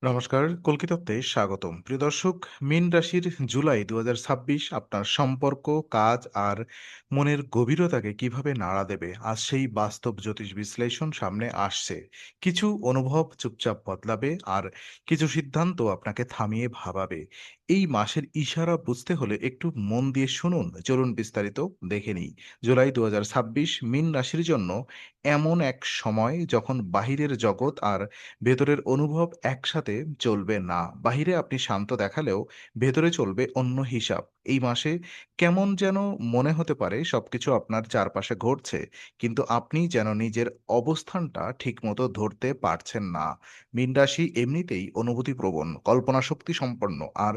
নমস্কার, কলকাতাতে স্বাগতম। প্রিয় দর্শক, মীন রাশির জুলাই ২০২৬ আপনার সম্পর্ক, কাজ আর মনের গভীরতাকে কিভাবে নাড়া দেবে, আজ সেই বাস্তব জ্যোতিষ বিশ্লেষণ সামনে আসছে। কিছু অনুভব চুপচাপ বদলাবে আর কিছু সিদ্ধান্ত আপনাকে থামিয়ে ভাবাবে। এই মাসের ইশারা বুঝতে হলে একটু মন দিয়ে শুনুন। চলুন বিস্তারিত দেখে নিই। জুলাই ২০২৬ মীন রাশির জন্য এমন এক সময় যখন বাহিরের জগৎ আর ভেতরের অনুভব একসাথে চলবে না। বাহিরে আপনি শান্ত দেখালেও ভেতরে চলবে অন্য হিসাব। এই মাসে কেমন যেন মনে হতে পারে সবকিছু আপনার চারপাশে ঘটছে, কিন্তু আপনি যেন নিজের অবস্থানটা ঠিকমতো ধরতে পারছেন না। মীন রাশি এমনিতেই অনুভূতিপ্রবণ, কল্পনাশক্তি সম্পন্ন আর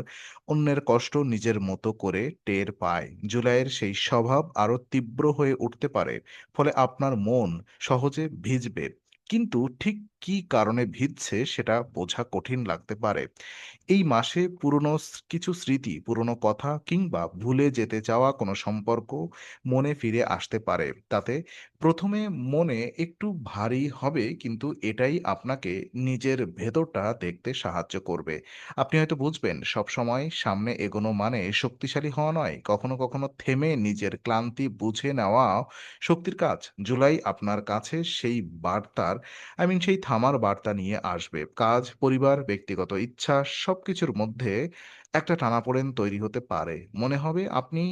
অন্যের কষ্ট নিজের মতো করে টের পায়। জুলাইয়ের সেই স্বভাব আরো তীব্র হয়ে উঠতে পারে, ফলে আপনার মন সহজে ভিজবে। কিন্তু ঠিক কি কারণে ভিজছে সেটা বোঝা কঠিন লাগতে পারে। এই মাসে পুরনো কিছু স্মৃতি, পুরনো কথা কিংবা ভুলে যেতে চাওয়া কোনো সম্পর্ক মনে ফিরে আসতে পারে। তাতে প্রথমে মনে একটু ভারী হবে, কিন্তু এটাই আপনাকে নিজের ভেতরটা দেখতে সাহায্য করবে। আপনি হয়তো বুঝবেন সবসময় সামনে এগোনো মানে শক্তিশালী হওয়া নয়, কখনো কখনো থেমে নিজের ক্লান্তি বুঝে নেওয়া শক্তির কাজ। জুলাই আপনার কাছে সেই বার্তার সেই থামার বার্তা নিয়ে আসবে। কাজ, পরিবার, ব্যক্তিগত ইচ্ছা সবকিছুর মধ্যে একটা টানাপোড়েন তৈরি হতে পারে। মনে হবে আপনি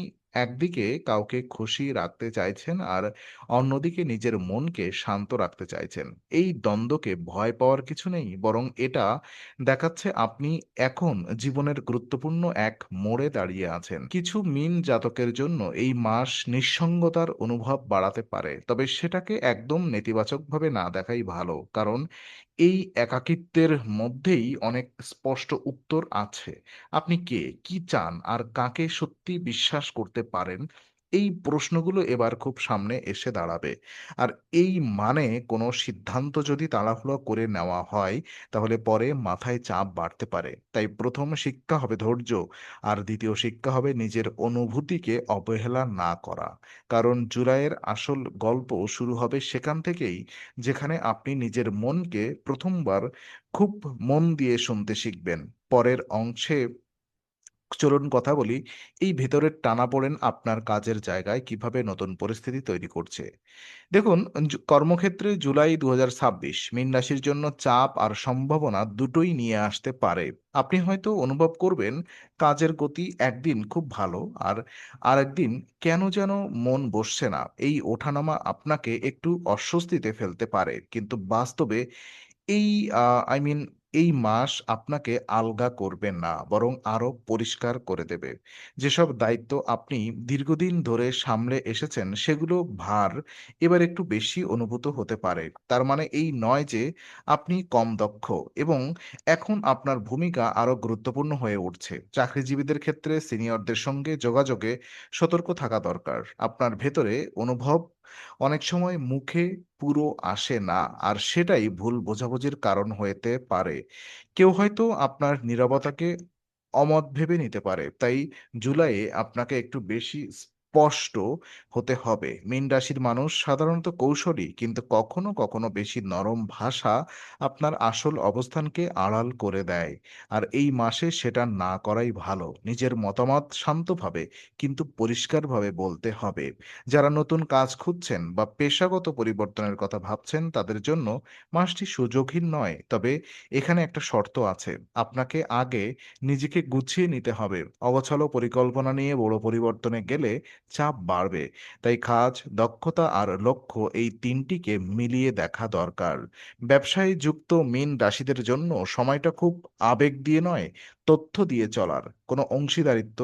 একদিকে কাউকে খুশি রাখতে চাইছেন আর অন্যদিকে নিজের মনকে শান্ত রাখতে চাইছেন। এই দ্বন্দ্বকে ভয় পাওয়ার কিছু নেই, বরং এটা দেখাচ্ছে আপনি এখন জীবনের গুরুত্বপূর্ণ এক মোড়ে দাঁড়িয়ে আছেন। কিছু মীন জাতকের জন্য এই মাস নিঃসঙ্গতার অনুভব বাড়াতে পারে, তবে সেটাকে একদম নেতিবাচকভাবে না দেখাই ভালো, কারণ এই একাকিত্বের মধ্যেই অনেক স্পষ্ট উত্তর আছে। আপনি কে, কি চান আর কাকে সত্যি বিশ্বাস করতে পারেন, এই প্রশ্নগুলো এবার খুব সামনে এসে দাঁড়াবে। আর এই মানে কোনো সিদ্ধান্ত যদি তাড়াহুড়ো করে নেওয়া হয়, তাহলে পরে মাথায় চাপ বাড়তে পারে। তাই প্রথম শিক্ষা হবে ধৈর্য, আর দ্বিতীয় শিক্ষা হবে নিজের অনুভূতিকে অবহেলা না করা। কারণ জুলাইয়ের আসল গল্প শুরু হবে সেখান থেকেই, যেখানে আপনি নিজের মনকে প্রথমবার খুব মন দিয়ে শুনতে শিখবেন। পরের অংশে চলুন কথা বলি এই ভেতরের টানাপোড়েন আপনার কাজের জায়গায় কিভাবে নতুন পরিস্থিতি তৈরি করছে। দেখুন, কর্মক্ষেত্রে জুলাই ২০২৬ মীন রাশির জন্য চাপ আর সম্ভাবনা দুটোই নিয়ে আসতে পারে। আপনি হয়তো অনুভব করবেন কাজের গতি একদিন খুব ভালো, আর আরেকদিন কেন যেন মন বসছে না। এই ওঠানামা আপনাকে একটু অস্বস্তিতে ফেলতে পারে, কিন্তু বাস্তবে এই আ আই মিন এই মাস আপনাকে আলগা করবে না, বরং আরো পরিষ্কার করে দেবে। যেসব দায়িত্ব আপনি দীর্ঘদিন ধরে সামলে এসেছেন, সেগুলো ভার এবার একটু বেশি অনুভূত হতে পারে। তার মানে এই নয় যে আপনি কম দক্ষ, এবং এখন আপনার ভূমিকা আরো গুরুত্বপূর্ণ হয়ে উঠছে। চাকরিজীবীদের ক্ষেত্রে সিনিয়রদের সঙ্গে যোগাযোগে সতর্ক থাকা দরকার। আপনার ভেতরে অনুভব অনেক সময় মুখে পুরো আসে না, আর সেটাই ভুল বোঝাবুঝির কারণ হতে পারে। কেউ হয়তো আপনার নীরবতাকে অমত ভেবে নিতে পারে। তাই জুলাইয়ে আপনাকে একটু বেশি স্পষ্ট হতে হবে। মীন রাশির মানুষ সাধারণত কৌশলী, কিন্তু কখনো কখনো বেশি নরম ভাষা আপনার আসল অবস্থানকে আড়াল করে দেয়। আর এই মাসে সেটা না করাই ভালো। নিজের মতামত শান্তভাবে কিন্তু পরিষ্কারভাবে বলতে হবে। যারা নতুন কাজ খুঁজছেন বা পেশাগত পরিবর্তনের কথা ভাবছেন, তাদের জন্য মাসটি সুযোগহীন নয়। তবে এখানে একটা শর্ত আছে। আপনাকে আগে নিজেকে গুছিয়ে নিতে হবে। অগোছালো পরিকল্পনা নিয়ে বড় পরিবর্তনে গেলে চাপ বাড়বে। তাই কাজ, দক্ষতা আর লক্ষ্য এই ৩ টিকে মিলিয়ে দেখা দরকার। ব্যবসায় যুক্ত মীন রাশিদের জন্য সময়টা খুব আবেগ দিয়ে নয়, তথ্য দিয়ে চলার। কোনো অংশীদারিত্ব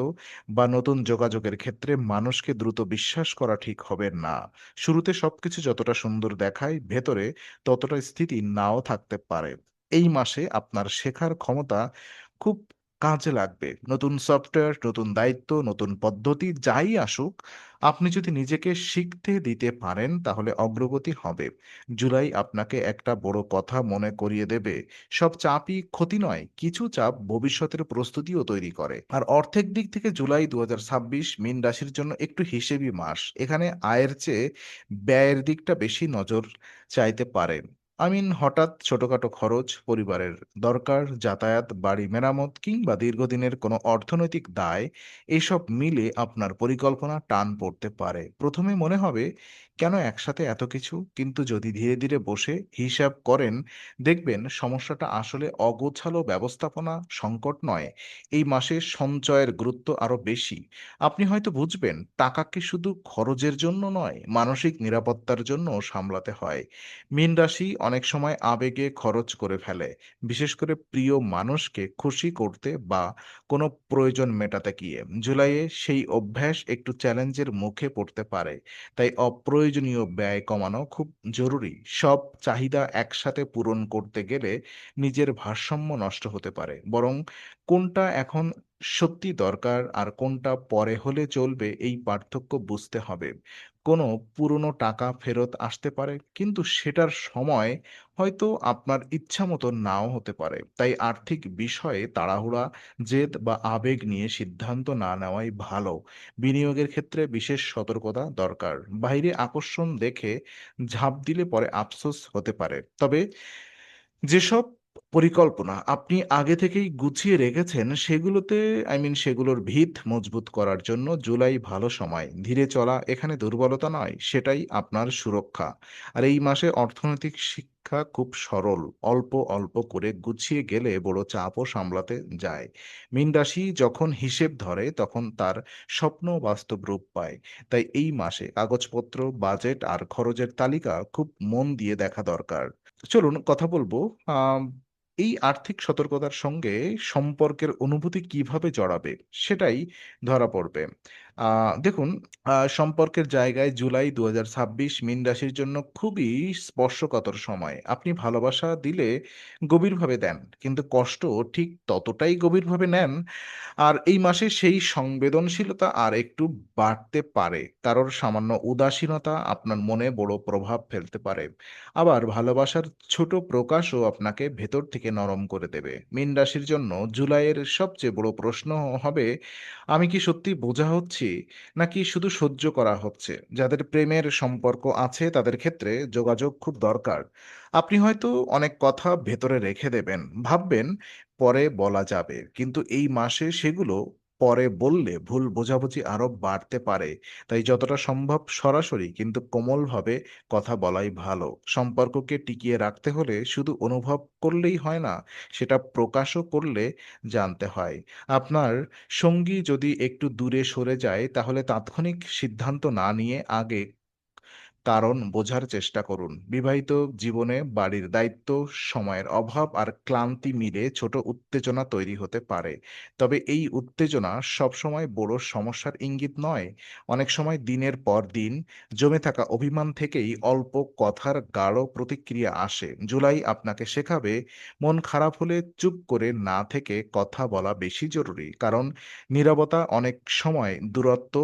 বা নতুন যোগাযোগের ক্ষেত্রে মানুষকে দ্রুত বিশ্বাস করা ঠিক হবে না। শুরুতে সবকিছু যতটা সুন্দর দেখায়, ভেতরে ততটা স্থিতি নাও থাকতে পারে। এই মাসে আপনার শেখার ক্ষমতা খুব কাজে লাগবে। নতুন সফটওয়্যার, নতুন দায়িত্ব, নতুন পদ্ধতি যাই আসুক, আপনি যদি নিজেকে শিখতে দিতে পারেন, তাহলে অগ্রগতি হবে। জুলাই আপনাকে একটা বড় কথা মনে করিয়ে দেবে। সব চাপই ক্ষতি নয়। কিছু চাপ ভবিষ্যতের প্রস্তুতিও তৈরি করে। আর অর্থের দিক থেকে জুলাই ২০২৬ মীন রাশির জন্য একটু হিসেবি মাস। এখানে আয়ের চেয়ে ব্যয়ের দিকটা বেশি নজর চাইতে পারেন। হঠাৎ ছোটখাটো খরচ, পরিবারের দরকার, যাতায়াত, বাড়ি মেরামত কিংবা দীর্ঘদিনের কোনো অর্থনৈতিক দায়, এসব মিলে আপনার পরিকল্পনা টান পড়তে পারে। প্রথমে মনে হবে কেন একসাথে এত কিছু, কিন্তু যদি ধীরে ধীরে বসে হিসাব করেন, দেখবেন সমস্যাটা আসলে অগোছালো ব্যবস্থাপনা, সংকট নয়। এই মাসে সঞ্চয়ের গুরুত্ব আরো বেশি। আপনি হয়তো বুঝবেন টাকাকে শুধু খরচের জন্য নয়, মানসিক নিরাপত্তার জন্য সামলাতে হয়। মীন রাশি অনেক সময় আবেগে খরচ করে ফেলে, বিশেষ করে প্রিয় মানুষকে খুশি করতে বা কোনো প্রয়োজন মেটাতে গিয়ে। জুলাইয়ে সেই অভ্যাস একটু চ্যালেঞ্জের মুখে পড়তে পারে। তাই অপ্রয়োজনীয় ব্যয় কমানো খুব জরুরি। সব চাহিদা একসাথে পূরণ করতে গেলে নিজের ভারসাম্য নষ্ট হতে পারে। বরং কোনটা এখন সত্যি দরকার আর কোনটা পরে হলে চলবে, এই পার্থক্য বুঝতে হবে। কোনো পুরনো টাকা ফেরত আসতে পারে, কিন্তু সেটার সময় হয়তো আপনার ইচ্ছা মতো নাও হতে পারে। তাই আর্থিক বিষয়ে তাড়াহুড়া, জেদ বা আবেগ নিয়ে সিদ্ধান্ত না নেওয়াই ভালো। বিনিয়োগের ক্ষেত্রে বিশেষ সতর্কতা দরকার। বাইরে আকর্ষণ দেখে ঝাঁপ দিলে পরে আফসোস হতে পারে। তবে যেসব পরিকল্পনা আপনি আগে থেকেই গুছিয়ে রেখেছেন, সেগুলোর ভিত মজবুত করার জন্য জুলাই ভালো সময়। ধীরে চলা এখানে দুর্বলতা নয়, সেটাই আপনার সুরক্ষা। আর এই মাসে অর্থনৈতিক শিক্ষা খুব সরল। অল্প অল্প করে গুছিয়ে গেলে বড় চাপও সামলাতে যায়। মীন রাশি যখন হিসেব ধরে তখন তার স্বপ্ন বাস্তব রূপ পায়। তাই এই মাসে কাগজপত্র, বাজেট আর খরচের তালিকা খুব মন দিয়ে দেখা দরকার। চলুন কথা বলবো আম এই আর্থিক সতর্কতার সঙ্গে সম্পর্কের অনুভূতি কিভাবে জড়াবে, সেটাই ধরা পড়বে। আ দেখুন, সম্পর্কের জায়গায় জুলাই ২০২৬ মীন রাশির জন্য খুবই স্পর্শকাতর সময়। আপনি ভালোবাসা দিলে গভীরভাবে দেন, কিন্তু কষ্টও ঠিক ততটাই গভীরভাবে নেন। আর এই মাসে সেই সংবেদনশীলতা আর একটু বাড়তে পারে। কারোর সামান্য উদাসীনতা আপনার মনে বড় প্রভাব ফেলতে পারে। আবার ভালোবাসার ছোট প্রকাশও আপনাকে ভেতর থেকে নরম করে দেবে। মীন রাশির জন্য জুলাইয়ের সবচেয়ে বড় প্রশ্ন হবে, আমি কি সত্যি বোঝা হচ্ছি, নাকি শুধু সহ্য করা হচ্ছে? যাদের প্রেমের সম্পর্ক আছে তাদের ক্ষেত্রে যোগাযোগ খুব দরকার। আপনি হয়তো অনেক কথা ভেতরে রেখে দেবেন, ভাববেন পরে বলা যাবে, কিন্তু এই মাসে সেগুলো পরে বললে ভুল বোঝাবুঝি আরো বাড়তে পারে। তাই যতটা সম্ভব সরাসরি কিন্তু কোমলভাবে কথা বলাই ভালো। সম্পর্ককে টিকিয়ে রাখতে হলে শুধু অনুভব করলেই হয় না, সেটা প্রকাশও করলে জানতে হয়। আপনার সঙ্গী যদি একটু দূরে সরে যায়, তাহলে তাৎক্ষণিক সিদ্ধান্ত না নিয়ে আগে কারণ বোঝার চেষ্টা করুন। বিবাহিত জীবনে বাড়ির দায়িত্ব, সময়ের অভাব আর ক্লান্তি মিলে ছোট উত্তেজনা তৈরি হতে পারে। তবে এই উত্তেজনা সবসময় বড় সমস্যার ইঙ্গিত নয়। অনেক সময় দিনের পর দিন জমে থাকা অভিমান থেকেই অল্প কথার গাঢ় প্রতিক্রিয়া আসে। জুলাই আপনাকে শেখাবে মন খারাপ হলে চুপ করে না থেকে কথা বলা বেশি জরুরি। কারণ নীরবতা অনেক সময় দূরত্ব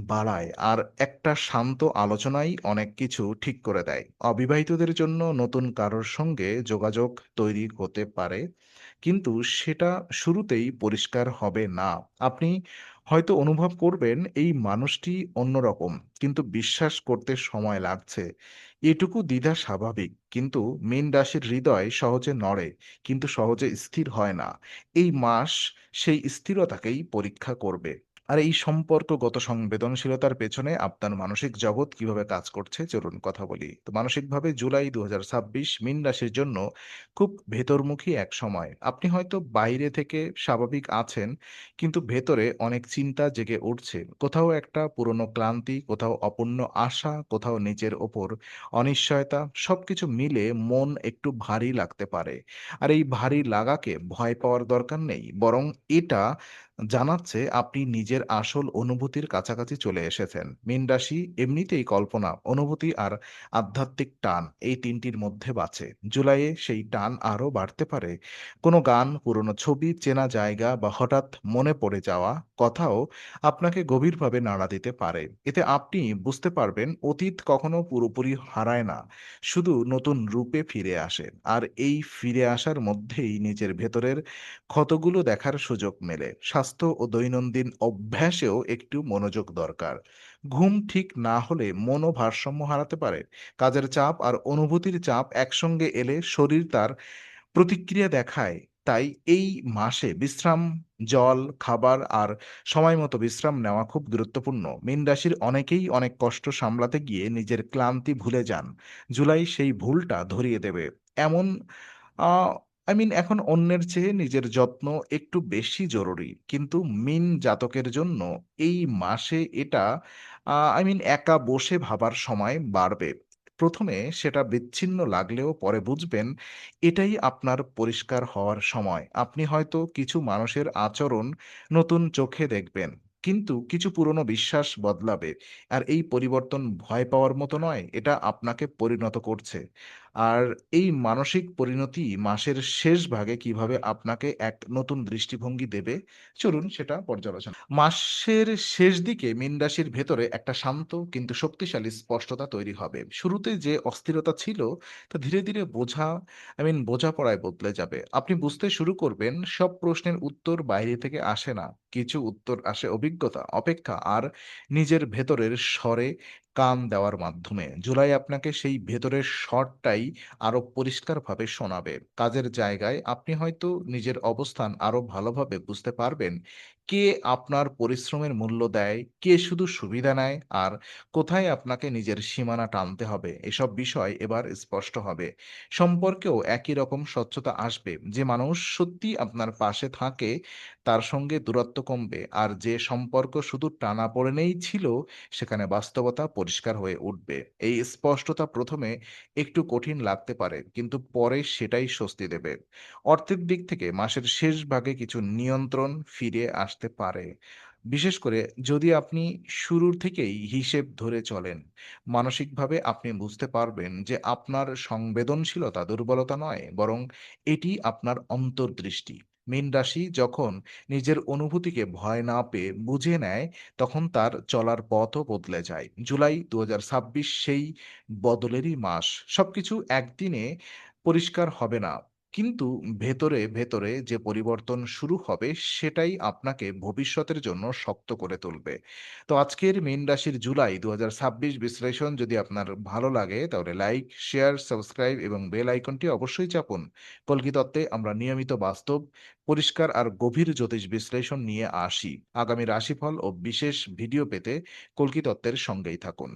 বাড়ায়, আর একটা শান্ত আলোচনাই অনেক কিছু ঠিক করে দেয়। অবিবাহিতদের জন্য নতুন কারোর সঙ্গে যোগাযোগ তৈরি হতে পারে, কিন্তু সেটা শুরুতেই পরিষ্কার হবে না। আপনি হয়তো অনুভব করবেন এই মানুষটি অন্যরকম, কিন্তু বিশ্বাস করতে সময় লাগছে। এটুকু দ্বিধা স্বাভাবিক, কিন্তু মীন রাশির হৃদয় সহজে নড়ে, কিন্তু সহজে স্থির হয় না। এই মাস সেই স্থিরতাকেই পরীক্ষা করবে। আর এই সম্পর্কগত সংবেদনশীলতার পেছনে আপনার মানসিক জগৎ কিভাবে কাজ করছে, চলুন কথা বলি। তো মানসিকভাবে জুলাই ২০২৬ মীন রাশির জন্য খুব ভেতরমুখী এক সময়। আপনি হয়তো বাইরে থেকে স্বাভাবিক আছেন, কিন্তু ভেতরে অনেক চিন্তা জেগে উঠছে। কোথাও একটা পুরনো ক্লান্তি, কোথাও অপূর্ণ আশা, কোথাও নিজের ওপর অনিশ্চয়তা। সবকিছু মিলে মন একটু ভারী লাগতে পারে। আর এই ভারী লাগাকে ভয় পাওয়ার দরকার নেই। বরং এটা জানাচ্ছে আপনি নিজের আসল অনুভূতির কাছাকাছি চলে এসেছেন। মীন রাশি এমনিতেই কল্পনা, অনুভূতি আর আধ্যাত্মিক টান, এই ৩ টির মধ্যে বাঁচে। জুলাইয়ে সেই টান আরো বাড়তে পারে। কোনো গান, পুরনো ছবি, চেনা জায়গা বা হঠাৎ মনে পড়ে যাওয়া কথাও আপনাকে গভীরভাবে নাড়া দিতে পারে। এতে আপনি বুঝতে পারবেন অতীত কখনো পুরোপুরি হারায় না, শুধু নতুন রূপে ফিরে আসে। আর এই ফিরে আসার মধ্যেই নিজের ভেতরের ক্ষতগুলো দেখার সুযোগ মেলে। স্বাস্থ্য ও দৈনন্দিন অভ্যাসেও একটু মনোযোগ দরকার। ঘুম ঠিক না হলে মনও ভারসাম্য হারাতে পারে। কাজের চাপ আর অনুভূতির চাপ একসঙ্গে এলে শরীর তার প্রতিক্রিয়া দেখায়। তাই এই মাসে বিশ্রাম, জল, খাবার আর সময়মতো বিশ্রাম নেওয়া খুব গুরুত্বপূর্ণ। মীন রাশির অনেকেই অনেক কষ্ট সামলাতে গিয়ে নিজের ক্লান্তি ভুলে যান। জুলাই সেই ভুলটা ধরিয়ে দেবে। এমন আ এখন অন্যের চেয়ে নিজের যত্ন একটু বেশি জরুরি। কিন্তু মীন জাতকের জন্য এই মাসে এটা একা বসে ভাবার সময় বাড়বে। ১ম এ সেটা বিচ্ছিন্ন লাগলেও পরে বুঝবেন এটাই আপনার পরিষ্কার হওয়ার সময়। আপনি হয়তো কিছু মানুষের আচরণ নতুন চোখে দেখবেন। কিন্তু কিছু পুরনো বিশ্বাস বদলাবে। আর এই পরিবর্তন ভয় পাওয়ার মতো নয়, এটা আপনাকে পরিণত করছে। আর এই মানসিক পরিণতি মাসের শেষ ভাগে কিভাবে আপনাকে এক নতুন দৃষ্টিভঙ্গি দেবে, চলুন সেটা পর্যালোচনা মাসের শেষ দিকে মীন রাশির ভেতরে একটা শান্ত কিন্তু শক্তিশালী স্পষ্টতা তৈরি হবে। শুরুতে যে অস্থিরতা ছিল তা ধীরে, ধীরে বোঝাপড়ায় বদলে যাবে। আপনি বুঝতে শুরু করবেন সব প্রশ্নের উত্তর বাইরে থেকে আসে না। কিছু উত্তর আসে অভিজ্ঞতা, অপেক্ষা আর নিজের ভেতরের স্বরে কান দেওয়ার মাধ্যমে। জুলাই আপনাকে সেই ভেতরের স্বরটাই আরো পরিষ্কারভাবে শোনাবে। কাজের জায়গায় আপনি হয়তো নিজের অবস্থান আরো ভালোভাবে বুঝতে পারবেন। কে আপনার পরিশ্রমের মূল্য দেয়, কে শুধু সুবিধা নেয়, আর কোথায় আপনাকে নিজের সীমানা টানতে হবে। এসব বিষয় এবার স্পষ্ট হবে। সম্পর্কেও একই রকম স্বচ্ছতা আসবে। যে মানুষ সত্যি আপনার পাশে থাকে, তার সঙ্গে দূরত্ব কমবে। আর যে সম্পর্ক শুধু টানাপোড়েনেই ছিল, সেখানে বাস্তবতা পরিষ্কার হয়ে উঠবে। এই স্পষ্টতা ১ম এ একটু কঠিন লাগতে পারে, কিন্তু পরে সেটাই স্বস্তি দেবে। অর্থের দিক থেকে মাসের শেষ ভাগে কিছু নিয়ন্ত্রণ ফিরে আসতে পারে। বিশেষ করে যদি আপনি শুরুর থেকেই হিসেব ধরে চলেন। মানসিকভাবে আপনি বুঝতে পারবেন যে আপনার সংবেদনশীলতা দুর্বলতা নয়, বরং এটি আপনার অন্তর্দৃষ্টি। মীন রাশি যখন নিজের অনুভূতিকে ভয় না পেয়ে বুঝে নেয়, তখন তার চলার পথও বদলে যায়। জুলাই ২০২৬ সেই বদলেরই মাস। সবকিছু একদিনে পরিষ্কার হবে না। কিন্তু ভেতরে, ভেতরে যে পরিবর্তন শুরু হবে সেটাই আপনাকে ভবিষ্যতের জন্য শক্ত করে তুলবে। তো আজকের মীন রাশির জুলাই ২০২৬ বিশ্লেষণ যদি আপনার ভালো লাগে তাহলে লাইক, শেয়ার, সাবস্ক্রাইব এবং বেল আইকনটি অবশ্যই চাপুন। কল্কি তত্ত্বে আমরা নিয়মিত বাস্তব, পরিষ্কার আর গভীর জ্যোতিষ বিশ্লেষণ নিয়ে আসি। আগামী রাশিফল ও বিশেষ ভিডিও পেতে কল্কি তত্ত্বের সঙ্গেই থাকুন।